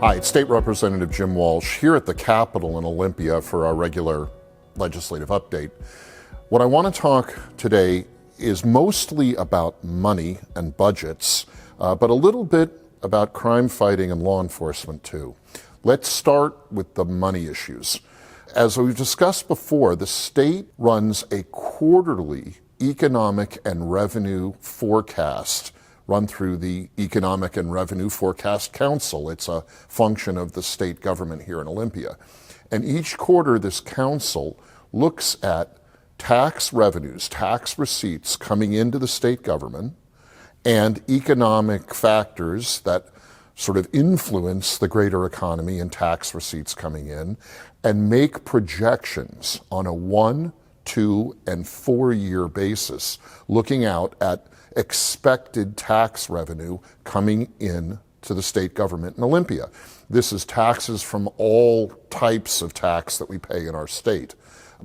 Hi, it's State Representative Jim Walsh here at the Capitol in Olympia for our regular legislative update. What I want to talk today is mostly about money and budgets, but a little bit about crime fighting and law enforcement too. Let's start with the money issues. As we've discussed before, the state runs a quarterly economic and revenue forecast run through the Economic and Revenue Forecast Council. It's a function of the state government here in Olympia. And each quarter, this council looks at tax revenues, tax receipts coming into the state government, and economic factors that sort of influence the greater economy and tax receipts coming in, and make projections on a 1, 2, and 4-year basis, looking out at expected tax revenue coming in to the state government in Olympia. This is taxes from all types of tax that we pay in our state.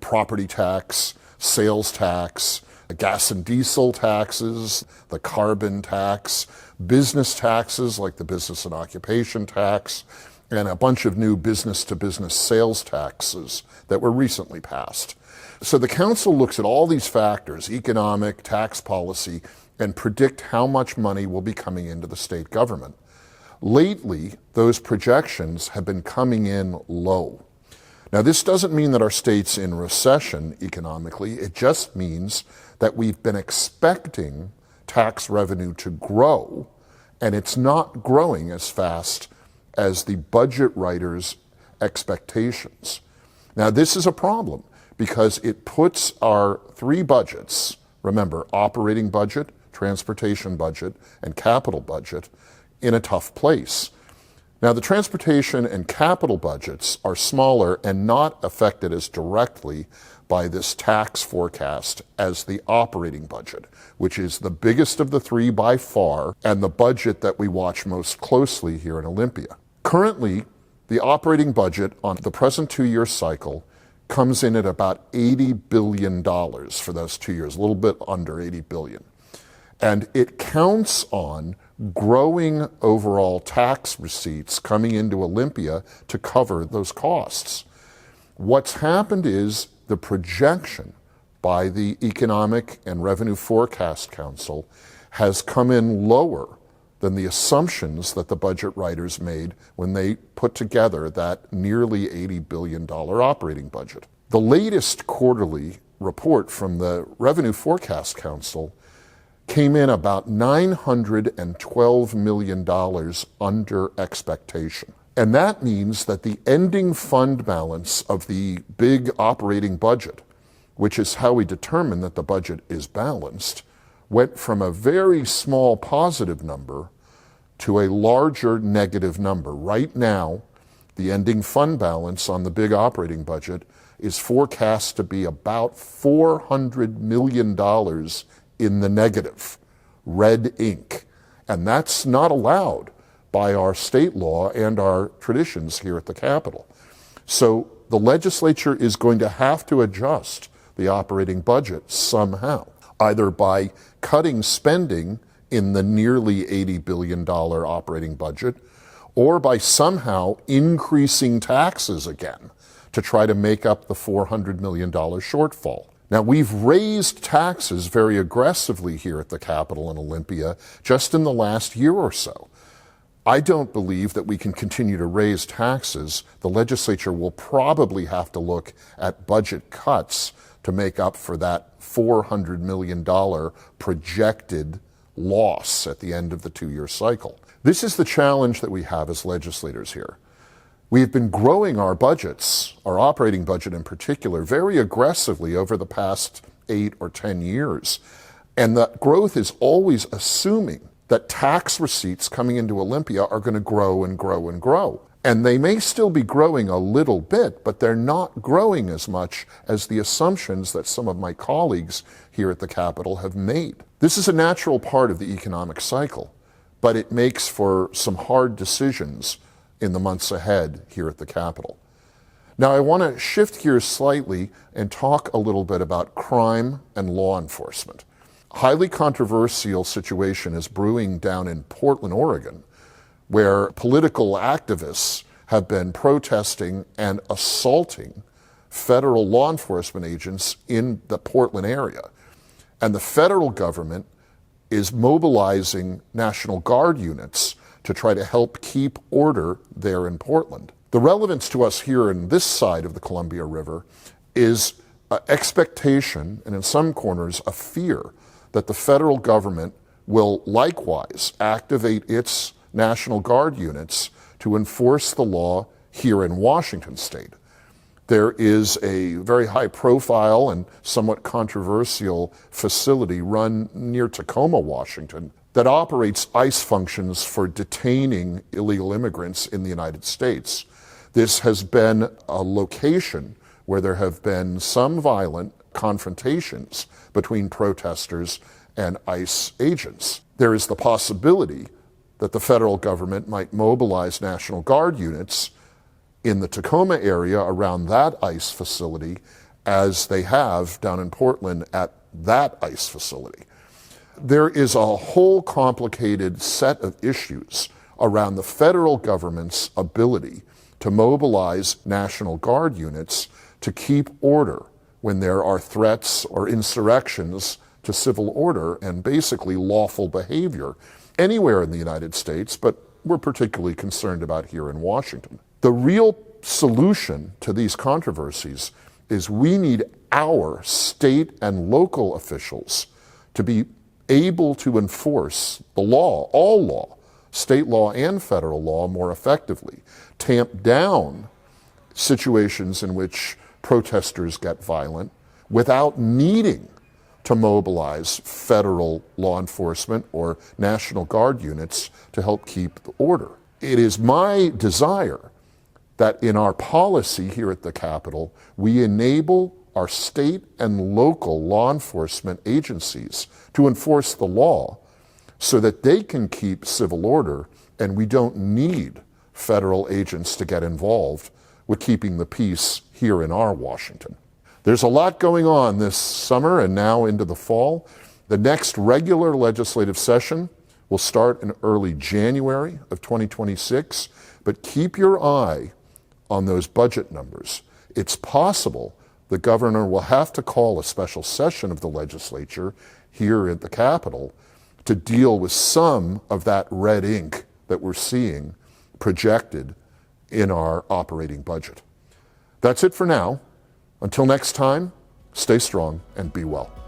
Property tax, sales tax, gas and diesel taxes, the carbon tax, business taxes like the business and occupation tax, and a bunch of new business-to-business sales taxes that were recently passed. So the council looks at all these factors, economic, tax policy, and predict how much money will be coming into the state government. Lately, those projections have been coming in low. Now, this doesn't mean that our state's in recession economically. It just means that we've been expecting tax revenue to grow, and it's not growing as fast as the budget writers' expectations. Now, this is a problem because it puts our three budgets, remember, operating budget, transportation budget, and capital budget, in a tough place. Now, the transportation and capital budgets are smaller and not affected as directly by this tax forecast as the operating budget, which is the biggest of the three by far, and the budget that we watch most closely here in Olympia. Currently, the operating budget on the present 2-year cycle comes in at about $80 billion for those 2 years, a little bit under $80 billion. And it counts on growing overall tax receipts coming into Olympia to cover those costs. What's happened is the projection by the Economic and Revenue Forecast Council has come in lower than the assumptions that the budget writers made when they put together that nearly $80 billion operating budget. The latest quarterly report from the Revenue Forecast Council came in about $912 million under expectation. And that means that the ending fund balance of the big operating budget, which is how we determine that the budget is balanced, went from a very small positive number to a larger negative number. Right now, the ending fund balance on the big operating budget is forecast to be about $400 million in the negative, red ink. And that's not allowed by our state law and our traditions here at the Capitol. So the legislature is going to have to adjust the operating budget somehow, either by cutting spending in the nearly $80 billion operating budget, or by somehow increasing taxes again to try to make up the $400 million shortfall. Now, we've raised taxes very aggressively here at the Capitol in Olympia just in the last year or so. I don't believe that we can continue to raise taxes. The legislature will probably have to look at budget cuts to make up for that $400 million projected loss at the end of the 2-year cycle. This is the challenge that we have as legislators here. We've been growing our budgets, our operating budget in particular, very aggressively over the past 8 or 10 years. And that growth is always assuming that tax receipts coming into Olympia are going to grow and grow and grow. And they may still be growing a little bit, but they're not growing as much as the assumptions that some of my colleagues here at the Capitol have made. This is a natural part of the economic cycle, but it makes for some hard decisions in the months ahead here at the Capitol. Now, I want to shift gears slightly and talk a little bit about crime and law enforcement. Highly controversial situation is brewing down in Portland, Oregon, where political activists have been protesting and assaulting federal law enforcement agents in the Portland area. And the federal government is mobilizing National Guard units to try to help keep order there in Portland. The relevance to us here in this side of the Columbia River is an expectation, and in some corners, a fear that the federal government will likewise activate its National Guard units to enforce the law here in Washington state. There is a very high-profile and somewhat controversial facility run near Tacoma, Washington, that operates ICE functions for detaining illegal immigrants in the United States. This has been a location where there have been some violent confrontations between protesters and ICE agents. There is the possibility that the federal government might mobilize National Guard units in the Tacoma area around that ICE facility, as they have down in Portland at that ICE facility. There is a whole complicated set of issues around the federal government's ability to mobilize National Guard units to keep order when there are threats or insurrections to civil order and basically lawful behavior anywhere in the United States, but we're particularly concerned about here in Washington. The real solution to these controversies is we need our state and local officials to be able to enforce the law, all law, state law and federal law, more effectively, tamp down situations in which protesters get violent without needing to mobilize federal law enforcement or National Guard units to help keep the order. It is my desire that in our policy here at the Capitol, we enable our state and local law enforcement agencies to enforce the law so that they can keep civil order, and we don't need federal agents to get involved with keeping the peace here in our Washington. There's a lot going on this summer and now into the fall. The next regular legislative session will start in early January of 2026, but keep your eye on those budget numbers. It's possible the governor will have to call a special session of the legislature here at the Capitol to deal with some of that red ink that we're seeing projected in our operating budget. That's it for now. Until next time, stay strong and be well.